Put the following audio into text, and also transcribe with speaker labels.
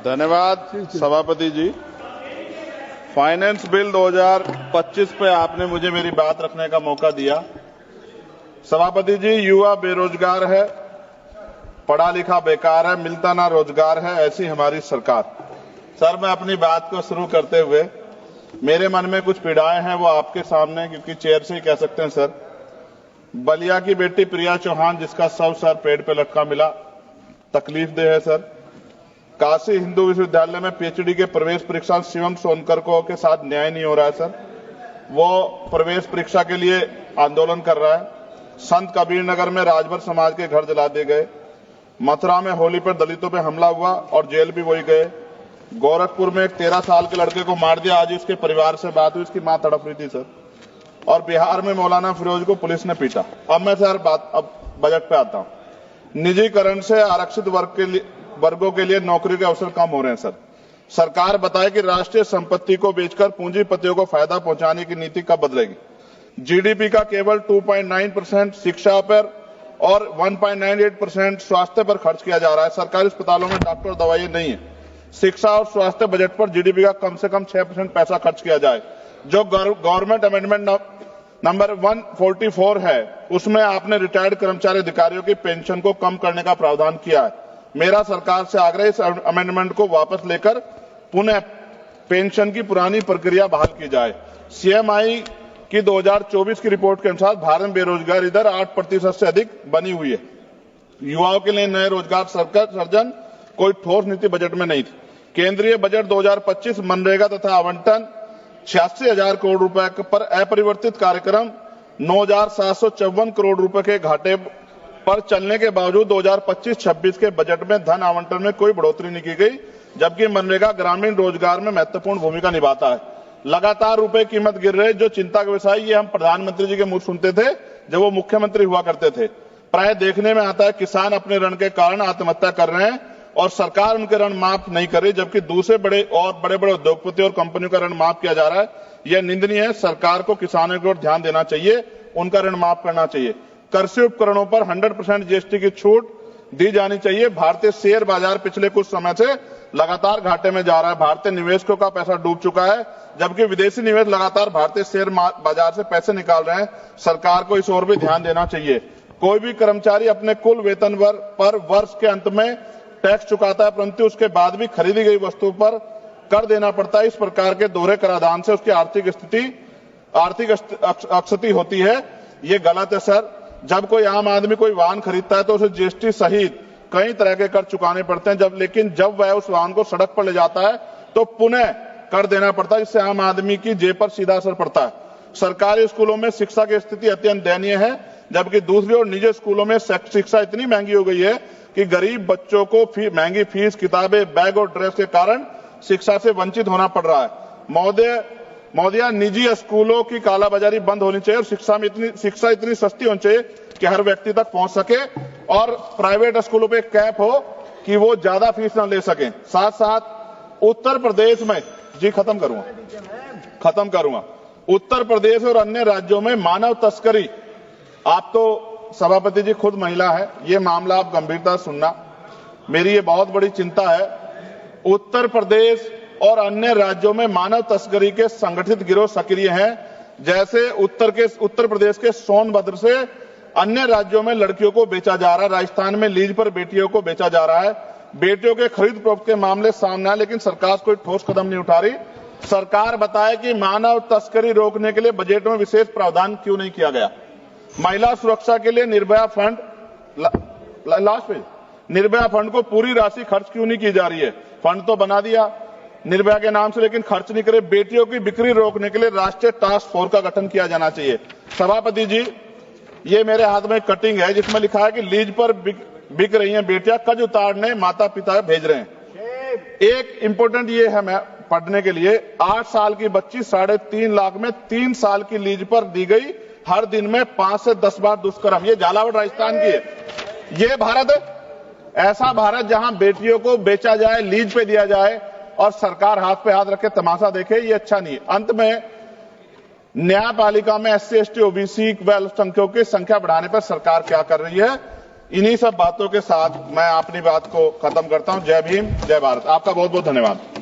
Speaker 1: धन्यवाद सभापति जी। Finance bill 2025 पे आपने मुझे मेरी बात रखने का मौका दिया। सभापति जी, युवा बेरोजगार है, पढ़ा लिखा बेकार है, मिलता ना रोजगार है, ऐसी हमारी सरकार। सर, मैं अपनी बात को शुरू करते हुए मेरे मन में कुछ पीड़ाएं हैं, वो आपके सामने क्योंकि चेयर से ही कह सकते हैं। सर, बलिया की बेटी प्रिया चौहान जिसका शव सर पेड़ पे लटका मिला, तकलीफ दे है। सर, काशी हिंदू विश्वविद्यालय में पीएचडी के प्रवेश परीक्षा शिवम सोनकर को के साथ न्याय नहीं हो रहा है। सर, वो प्रवेश परीक्षा के लिए आंदोलन कर रहा है। संत कबीर नगर में राजभर समाज के घर जला दिए गए। मथुरा में होली पर दलितों पे हमला हुआ और जेल भी वही गए। गोरखपुर में एक 13 साल के लड़के को मार दिया, आज उसके परिवार से बात हुई, उसकी मां तड़प रही थी। सर, और बिहार में मौलाना फिरोज को पुलिस ने पीटा। अब मैं सर अब बजट पे आता हूं। निजीकरण से आरक्षित वर्गों के लिए नौकरी के अवसर कम हो रहे हैं। सर, सरकार बताए कि राष्ट्रीय संपत्ति को बेचकर पूंजीपतियों को फायदा पहुंचाने की नीति कब बदलेगी। जीडीपी का केवल 2.9% शिक्षा पर और 1.98% स्वास्थ्य पर खर्च किया जा रहा है। सरकारी अस्पतालों में डॉक्टर और दवाइयां नहीं है। शिक्षा और स्वास्थ्य बजट पर जीडीपी का कम से कम 6% पैसा खर्च किया जाए। जो गवर्नमेंट अमेंडमेंट नंबर 144 है, उसमें आपने रिटायर्ड कर्मचारी अधिकारियों की पेंशन को कम करने का प्रावधान किया है। मेरा सरकार से आग्रह, इस अमेंडमेंट को वापस लेकर पुनः पेंशन की पुरानी प्रक्रिया बहाल की जाए। सीएमआई की 2024 की रिपोर्ट के अनुसार भारत में बेरोजगारी दर 8% से अधिक बनी हुई है। युवाओं के लिए नए रोजगार सृजन कोई ठोस नीति बजट में नहीं थी। केंद्रीय बजट 2025 मनरेगा तथा आवंटन 86,000 करोड़ रुपए पर अपरिवर्तित कार्यक्रम 9,754 करोड़ रुपए के घाटे पर चलने के बावजूद 2025-26 के बजट में धन आवंटन में कोई बढ़ोतरी नहीं की गई, जबकि मनरेगा ग्रामीण रोजगार में महत्वपूर्ण भूमिका निभाता है। लगातार रुपए कीमत गिर रही, जो चिंता का विषय, ये हम प्रधानमंत्री जी के मुंह सुनते थे जब वो मुख्यमंत्री हुआ करते थे। प्राय देखने में आता है किसान अपने ऋण के कारण आत्महत्या कर रहे हैं और सरकार उनके ऋण माफ नहीं कर रही, जबकि दूसरे बड़े उद्योगपति और कंपनियों का ऋण माफ किया जा रहा है। यह निंदनीय है। सरकार को किसानों की ओर ध्यान देना चाहिए, उनका ऋण माफ करना चाहिए। कृषि उपकरणों पर 100% जीएसटी की छूट दी जानी चाहिए। भारतीय शेयर बाजार पिछले कुछ समय से लगातार घाटे में जा रहा है। भारतीय निवेशकों का पैसा डूब चुका है, जबकि विदेशी निवेश लगातार भारतीय शेयर बाजार से पैसे निकाल रहे हैं। सरकार को इस ओर भी ध्यान देना चाहिए। कोई भी कर्मचारी अपने कुल वेतन पर वर्ष के अंत में टैक्स चुकाता है, परंतु उसके बाद भी खरीदी गई वस्तु पर कर देना पड़ता है। इस प्रकार के दोहरे कराधान से उसकी आर्थिक अक्षति होती है। ये गलत है। सर, जब कोई आम आदमी कोई वाहन खरीदता है तो उसे जीएसटी सहित कई तरह के कर चुकाने पड़ते हैं, लेकिन जब वह उस वाहन को सड़क पर ले जाता है तो पुनः कर देना पड़ता है, जिससे आम आदमी की जेब पर सीधा असर पड़ता है। सरकारी स्कूलों में शिक्षा की स्थिति अत्यंत दयनीय है, जबकि दूसरी ओर निजी स्कूलों में शिक्षा इतनी महंगी हो गई है कि गरीब बच्चों को महंगी फीस, किताबें, बैग और ड्रेस के कारण शिक्षा से वंचित होना पड़ रहा है। महोदया, निजी स्कूलों की कालाबाजारी बंद होनी चाहिए और शिक्षा इतनी सस्ती होनी चाहिए कि हर व्यक्ति तक पहुंच सके, और प्राइवेट स्कूलों पे कैप हो कि वो ज्यादा फीस न ले सकें। साथ साथ उत्तर प्रदेश में, जी खत्म करूंगा, उत्तर प्रदेश और अन्य राज्यों में मानव तस्करी, आप तो सभापति जी खुद महिला है, ये मामला आप गंभीरता से सुनना, मेरी ये बहुत बड़ी चिंता है। उत्तर प्रदेश और अन्य राज्यों में मानव तस्करी के संगठित गिरोह सक्रिय हैं। जैसे उत्तर प्रदेश के सोनभद्र से अन्य राज्यों में लड़कियों को बेचा जा रहा है। राजस्थान में लीज पर बेटियों को बेचा जा रहा है। बेटियों के खरीद फरोख्त के मामले सामने आए, लेकिन सरकार कोई ठोस कदम नहीं उठा रही। सरकार बताए कि मानव तस्करी रोकने के लिए बजट में विशेष प्रावधान क्यों नहीं किया गया। महिला सुरक्षा के लिए Nirbhaya fund, last page, Nirbhaya fund को पूरी राशि खर्च क्यों नहीं की जा रही है। फंड तो बना दिया निर्भया के नाम से, लेकिन खर्च नहीं करे। बेटियों की बिक्री रोकने के लिए राष्ट्रीय टास्क फोर्स का गठन किया जाना चाहिए। सभापति जी, ये मेरे हाथ में कटिंग है जिसमें लिखा है कि लीज पर बिक रही हैं बेटियां, कर्ज उतारने माता पिता भेज रहे हैं। एक इंपोर्टेंट ये है मैं पढ़ने के लिए, 8 साल की बच्ची 3.5 लाख में 3 साल की लीज पर दी गई, हर दिन में 5 से 10 बार दुष्कर्म। ये झालावाड़ राजस्थान की है। ये भारत है, ऐसा भारत जहां बेटियों को बेचा जाए, लीज पे दिया जाए और सरकार हाथ पे हाथ रखे तमाशा देखे, ये अच्छा नहीं है। अंत में न्यायपालिका में SC, ST, OBC व अल्पसंख्यकों की संख्या बढ़ाने पर सरकार क्या कर रही है। इन्हीं सब बातों के साथ मैं अपनी बात को खत्म करता हूं। जय भीम, जय भारत। आपका बहुत बहुत धन्यवाद।